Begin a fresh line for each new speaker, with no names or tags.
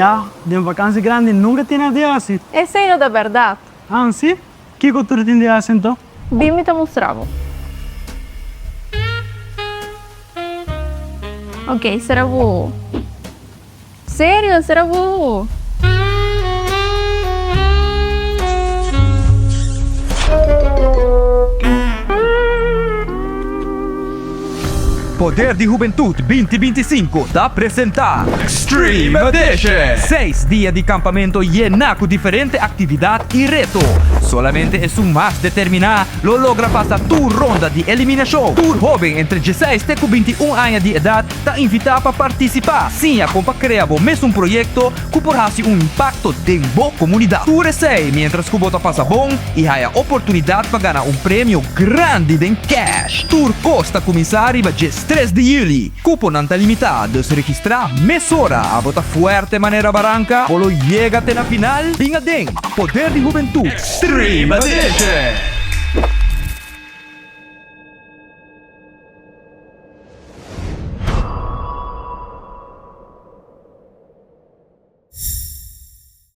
allá, de vacanze grandi, nunca tiene de assim.
Esse aí é da verdade.
Ah, sì? Que cultura tem de assim, então?
Bim te mostravo. Ok, será bu. Sério, será bu.
Poder de Juventud 2025 da apresentar Extreme Edition. 6 días de campamento llena con diferentes actividades y reto. Solamente es un más determinar lo logra pasar tu ronda de eliminación. Tu joven entre 16 e 21 años de edad está invitado para participar. Sim, a compa crea vos mesmo un proyecto que podrá hacer un impacto en vos comunidad. Tu receio mientras que vos pasa bom y hay oportunidad para ganar un premio grande en cash. Tour costa começar arriba 3 de julho. Cupo não está limitado. Se registrar, mesora a bota fuerte maneira barranca. Polo llega até na final. Vinga den. Poder de Juventud Extreme Edition.